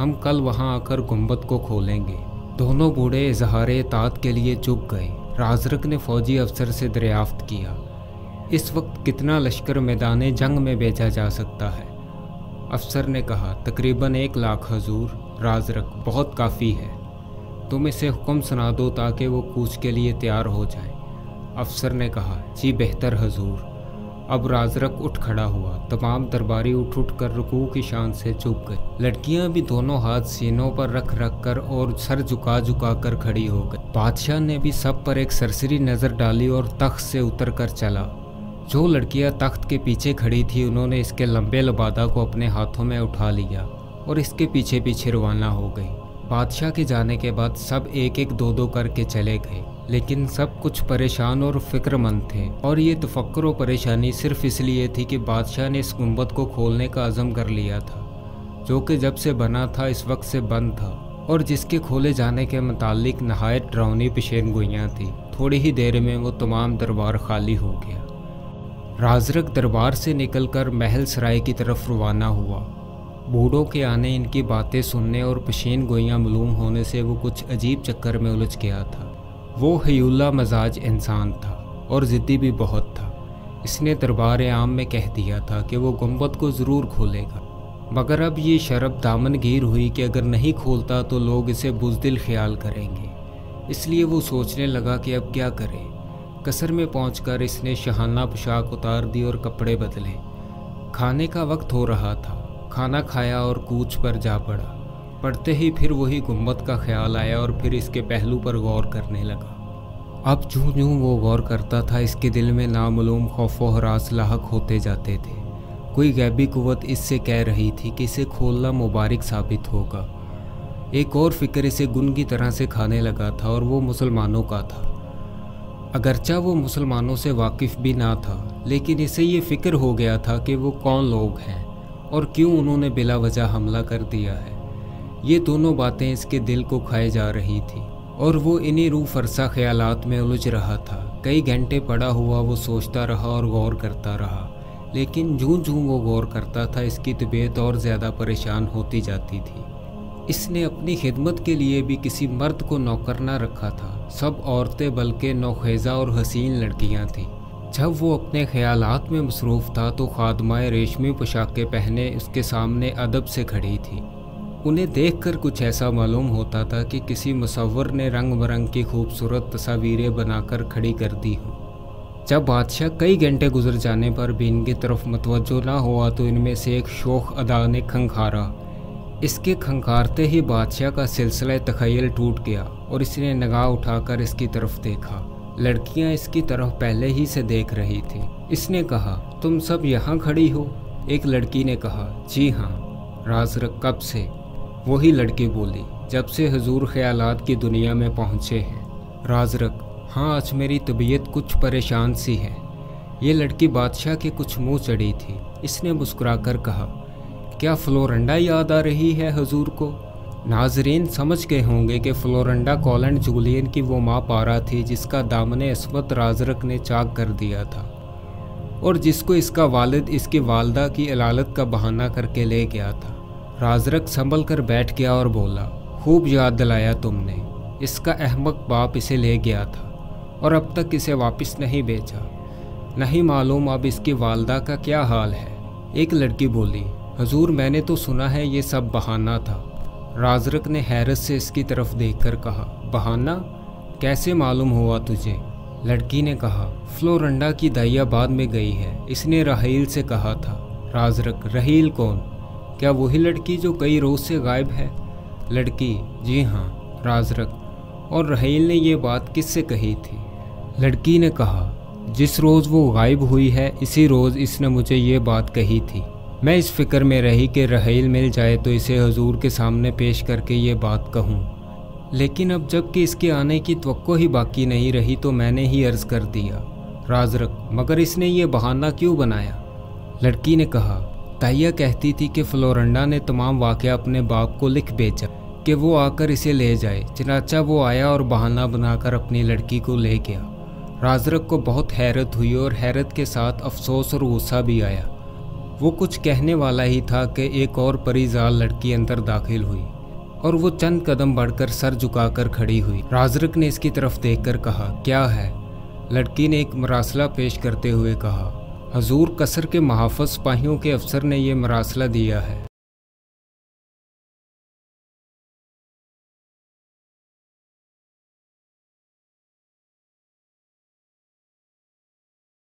ہم کل وہاں آ کر گنبد کو کھولیں گے۔ دونوں بوڑھے اظہار اطاعت کے لیے جھک گئے۔ رازرک نے فوجی افسر سے دریافت کیا، اس وقت کتنا لشکر میدان جنگ میں بھیجا جا سکتا ہے؟ افسر نے کہا، تقریباً 1 لاکھ حضور۔ رازرک، بہت کافی ہے، تم اسے حکم سنا دو تاکہ وہ کوچ کے لیے تیار ہو جائے۔ افسر نے کہا، جی بہتر حضور۔ اب رازرک اٹھ کھڑا ہوا۔ تمام درباری اٹھ کر رکوع کی شان سے جھک گئے۔ لڑکیاں بھی دونوں ہاتھ سینوں پر رکھ کر اور سر جھکا کر کھڑی ہو گئی۔ بادشاہ نے بھی سب پر ایک سرسری نظر ڈالی اور تخت سے اتر کر چلا۔ جو لڑکیاں تخت کے پیچھے کھڑی تھی انہوں نے اس کے لمبے لبادہ کو اپنے ہاتھوں میں اٹھا لیا اور اس کے پیچھے پیچھے روانہ ہو گئی۔ بادشاہ کے جانے کے بعد سب ایک ایک دو کر کے چلے گئے، لیکن سب کچھ پریشان اور فکر مند تھے، اور یہ تفکر و پریشانی صرف اس لیے تھی کہ بادشاہ نے اس گنبد کو کھولنے کا عزم کر لیا تھا، جو کہ جب سے بنا تھا اس وقت سے بند تھا، اور جس کے کھولے جانے کے متعلق نہایت ڈراؤنی پیشین گوئیاں تھیں۔ تھوڑی ہی دیر میں وہ تمام دربار خالی ہو گیا۔ رازرک دربار سے نکل کر محل سرائے کی طرف روانہ ہوا۔ بوڑھوں کے آنے، ان کی باتیں سننے اور پیشین گوئیاں معلوم ہونے سے وہ کچھ عجیب چکر میں الجھ گیا تھا۔ وہ حیولہ مزاج انسان تھا اور ضدی بھی بہت تھا۔ اس نے دربار عام میں کہہ دیا تھا کہ وہ گنبد کو ضرور کھولے گا، مگر اب یہ شرط دامن گیر ہوئی کہ اگر نہیں کھولتا تو لوگ اسے بزدل خیال کریں گے۔ اس لیے وہ سوچنے لگا کہ اب کیا کرے۔ قصر میں پہنچ کر اس نے شاہانہ پوشاک اتار دی اور کپڑے بدلے۔ کھانے کا وقت ہو رہا تھا، کھانا کھایا اور کوچ پر جا پڑا۔ پڑھتے ہی پھر وہی گنبد کا خیال آیا اور پھر اس کے پہلو پر غور کرنے لگا۔ اب جوں وہ غور کرتا تھا اس کے دل میں نامعلوم خوف و ہراس لاحق ہوتے جاتے تھے۔ کوئی غیبی قوت اس سے کہہ رہی تھی کہ اسے کھولنا مبارک ثابت ہوگا۔ ایک اور فکر اسے گن کی طرح سے کھانے لگا تھا اور وہ مسلمانوں کا تھا۔ اگرچہ وہ مسلمانوں سے واقف بھی نہ تھا، لیکن اسے یہ فکر ہو گیا تھا کہ وہ کون لوگ ہیں اور کیوں انہوں نے بلا وجہ حملہ کر دیا ہے۔ یہ دونوں باتیں اس کے دل کو کھائے جا رہی تھی اور وہ انہی روح فرسا خیالات میں الجھ رہا تھا۔ کئی گھنٹے پڑا ہوا وہ سوچتا رہا اور غور کرتا رہا، لیکن جوں وہ غور کرتا تھا اس کی طبیعت اور زیادہ پریشان ہوتی جاتی تھی۔ اس نے اپنی خدمت کے لیے بھی کسی مرد کو نوکر نہ رکھا تھا، سب عورتیں بلکہ نوخیزہ اور حسین لڑکیاں تھیں۔ جب وہ اپنے خیالات میں مصروف تھا تو خادمہ ریشمی پوشاکیں پہنے اس کے سامنے ادب سے کھڑی تھی۔ انہیں دیکھ کر کچھ ایسا معلوم ہوتا تھا کہ کسی مصور نے رنگ برنگ کی خوبصورت تصاویریں بنا کر کھڑی کر دی ہوں۔ جب بادشاہ کئی گھنٹے گزر جانے پر بھی ان کی طرف متوجہ نہ ہوا تو ان میں سے ایک شوخ ادا نے کھنکھارا۔ اس کے کھنکھارتے ہی بادشاہ کا سلسلہ تخیل ٹوٹ گیا اور اس نے نگاہ اٹھا کر اس کی طرف دیکھا۔ لڑکیاں اس کی طرف پہلے ہی سے دیکھ رہی تھیں۔ اس نے کہا، تم سب یہاں کھڑی ہو؟ ایک لڑکی نے کہا، جی ہاں۔ رازرک، کب سے؟ وہی لڑکی بولی، جب سے حضور خیالات کی دنیا میں پہنچے ہیں۔ رازرک، ہاں، آج میری طبیعت کچھ پریشان سی ہے۔ یہ لڑکی بادشاہ کے کچھ منہ چڑھی تھی۔ اس نے مسکرا کر کہا، کیا فلورنڈا یاد آ رہی ہے حضور کو؟ ناظرین سمجھ گئے ہوں گے کہ فلورنڈا کولنٹ جولین کی وہ ماں پارا تھی جس کا دامن عصمت رازرک نے چاک کر دیا تھا اور جس کو اس کا والد اس کی والدہ کی علالت کا بہانہ کر کے لے گیا تھا۔ رازرک سنبھل کر بیٹھ گیا اور بولا، خوب یاد دلایا تم نے۔ اس کا احمق باپ اسے لے گیا تھا اور اب تک اسے واپس نہیں بھیجا۔ نہیں معلوم اب اس کی والدہ کا کیا حال ہے۔ ایک لڑکی بولی، حضور میں نے تو سنا ہے یہ سب بہانہ تھا۔ رازرک نے حیرت سے اس کی طرف دیکھ کر کہا، بہانہ؟ کیسے معلوم ہوا تجھے؟ لڑکی نے کہا، فلورنڈا کی دائیا بعد میں گئی ہے، اس نے رحیل سے کہا تھا۔ رازرک، رحیل کون؟ کیا وہی لڑکی جو کئی روز سے غائب ہے؟ لڑکی، جی ہاں۔ رازرک، اور رحیل نے یہ بات کس سے کہی تھی؟ لڑکی نے کہا، جس روز وہ غائب ہوئی ہے اسی روز اس نے مجھے یہ بات کہی تھی۔ میں اس فکر میں رہی کہ رحیل مل جائے تو اسے حضور کے سامنے پیش کر کے یہ بات کہوں، لیکن اب جب کہ اس کے آنے کی توقع ہی باقی نہیں رہی تو میں نے ہی عرض کر دیا۔ رازرک، مگر اس نے یہ بہانہ کیوں بنایا؟ لڑکی نے کہا، تائیا کہتی تھی کہ فلورنڈا نے تمام واقعہ اپنے باپ کو لکھ بھیجا کہ وہ آ کر اسے لے جائے، چنانچہ وہ آیا اور بہانہ بنا کر اپنی لڑکی کو لے گیا۔ رازرک کو بہت حیرت ہوئی اور حیرت کے ساتھ افسوس اور غصہ بھی آیا۔ وہ کچھ کہنے والا ہی تھا کہ ایک اور پریزال لڑکی اندر داخل ہوئی اور وہ چند قدم بڑھ کر سر جھکا کر کھڑی ہوئی۔ رازرک نے اس کی طرف دیکھ کر کہا، کیا ہے؟ لڑکی نے ایک مراسلہ پیش کرتے ہوئے کہا، حضور، قصر کے محافظ سپاہیوں کے افسر نے یہ مراسلہ دیا ہے